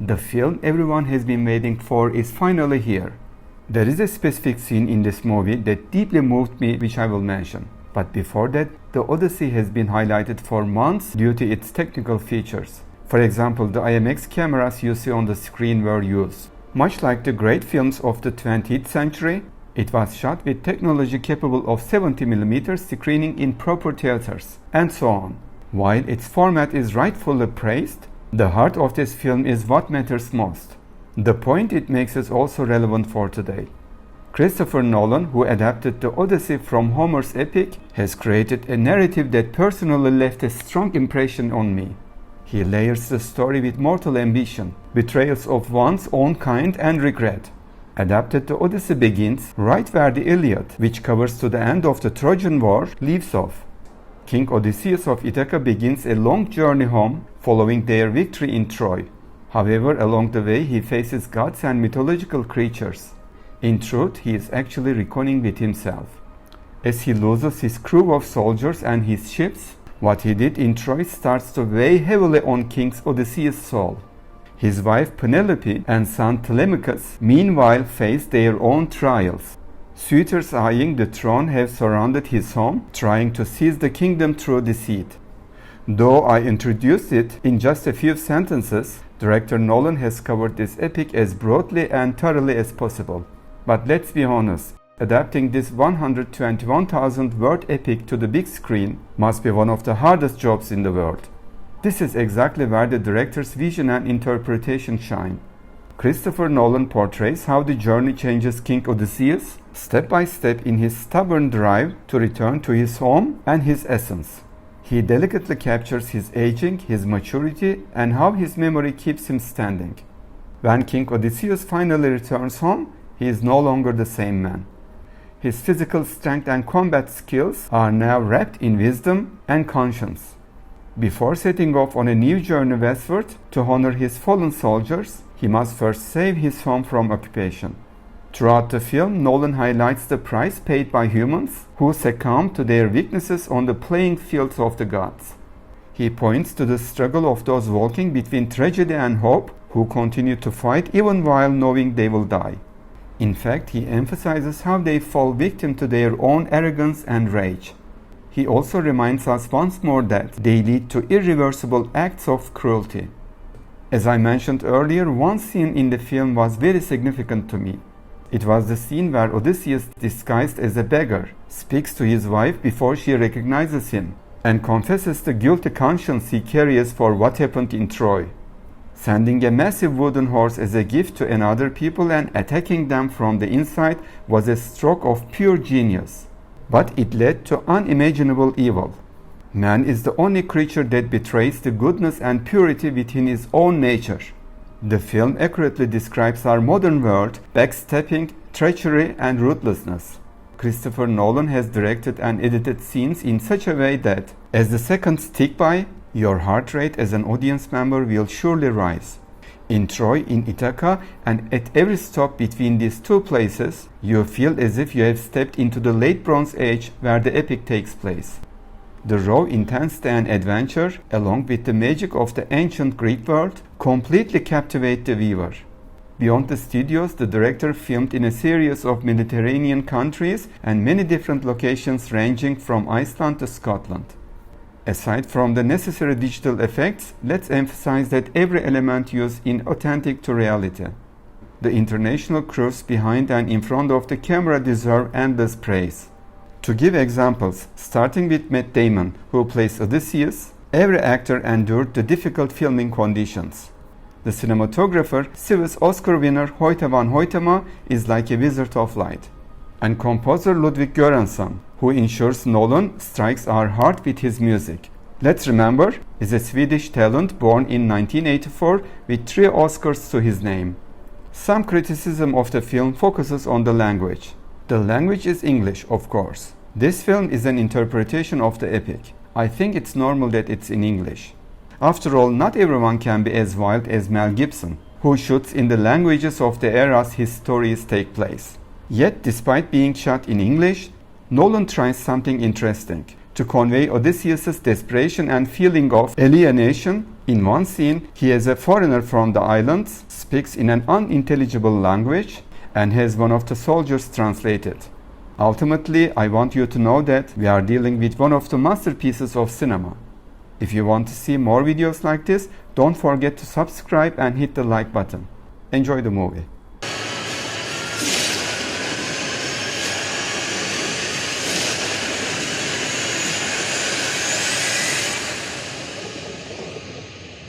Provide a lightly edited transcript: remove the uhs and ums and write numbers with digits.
The film everyone has been waiting for is finally here. There is a specific scene in this movie that deeply moved me, which I will mention. But before that, the Odyssey has been highlighted for months due to its technical features. For example, the IMX cameras you see on the screen were used. Much like the great films of the 20th century, it was shot with technology capable of 70mm screening in proper theaters, and so on. While its format is rightfully praised, the heart of this film is what matters most. The point it makes is also relevant for today. Christopher Nolan, who adapted the Odyssey from Homer's epic, has created a narrative that personally left a strong impression on me. He layers the story with mortal ambition, betrayals of one's own kind and regret. Adapted, the Odyssey begins right where the Iliad, which covers to the end of the Trojan War, leaves off. King Odysseus of Ithaca begins a long journey home following their victory in Troy. However, along the way he faces gods and mythological creatures. In truth, he is actually reckoning with himself. As he loses his crew of soldiers and his ships, what he did in Troy starts to weigh heavily on King Odysseus' soul. His wife Penelope and son Telemachus meanwhile face their own trials. Suitors eyeing the throne have surrounded his home, trying to seize the kingdom through deceit. Though I introduced it in just a few sentences, director Nolan has covered this epic as broadly and thoroughly as possible. But let's be honest, adapting this 121,000-word epic to the big screen must be one of the hardest jobs in the world. This is exactly where the director's vision and interpretation shine. Christopher Nolan portrays how the journey changes King Odysseus step by step in his stubborn drive to return to his home and his essence. He delicately captures his aging, his maturity, and how his memory keeps him standing. When King Odysseus finally returns home, he is no longer the same man. His physical strength and combat skills are now wrapped in wisdom and conscience. Before setting off on a new journey westward to honor his fallen soldiers, he must first save his home from occupation. Throughout the film, Nolan highlights the price paid by humans who succumb to their weaknesses on the playing fields of the gods. He points to the struggle of those walking between tragedy and hope who continue to fight even while knowing they will die. In fact, he emphasizes how they fall victim to their own arrogance and rage. He also reminds us once more that they lead to irreversible acts of cruelty. As I mentioned earlier, one scene in the film was very significant to me. It was the scene where Odysseus, disguised as a beggar, speaks to his wife before she recognizes him and confesses the guilty conscience he carries for what happened in Troy. Sending a massive wooden horse as a gift to another people and attacking them from the inside was a stroke of pure genius. But it led to unimaginable evil. Man is the only creature that betrays the goodness and purity within his own nature. The film accurately describes our modern world, backstabbing, treachery, and ruthlessness. Christopher Nolan has directed and edited scenes in such a way that, as the seconds tick by, your heart rate as an audience member will surely rise. In Troy, in Ithaca, and at every stop between these two places, you feel as if you have stepped into the late Bronze Age where the epic takes place. The raw intensity and adventure, along with the magic of the ancient Greek world, completely captivate the viewer. Beyond the studios, the director filmed in a series of Mediterranean countries and many different locations ranging from Iceland to Scotland. Aside from the necessary digital effects, let's emphasize that every element used is authentic to reality. The international crews behind and in front of the camera deserve endless praise. To give examples, starting with Matt Damon, who plays Odysseus, every actor endured the difficult filming conditions. The cinematographer, Swiss Oscar winner Hoyte van Hoytema, is like a wizard of light. And composer Ludwig Göransson, who ensures Nolan strikes our heart with his music. Let's remember, is a Swedish talent born in 1984 with 3 Oscars to his name. Some criticism of the film focuses on the language. The language is English, of course. This film is an interpretation of the epic. I think it's normal that it's in English. After all, not everyone can be as wild as Mel Gibson, who shoots in the languages of the eras his stories take place. Yet, despite being shot in English, Nolan tries something interesting. to convey Odysseus' desperation and feeling of alienation. In one scene, he is a foreigner from the islands, speaks in an unintelligible language, and has one of the soldiers translate it. Ultimately, I want you to know that we are dealing with one of the masterpieces of cinema. If you want to see more videos like this, don't forget to subscribe and hit the like button. Enjoy the movie.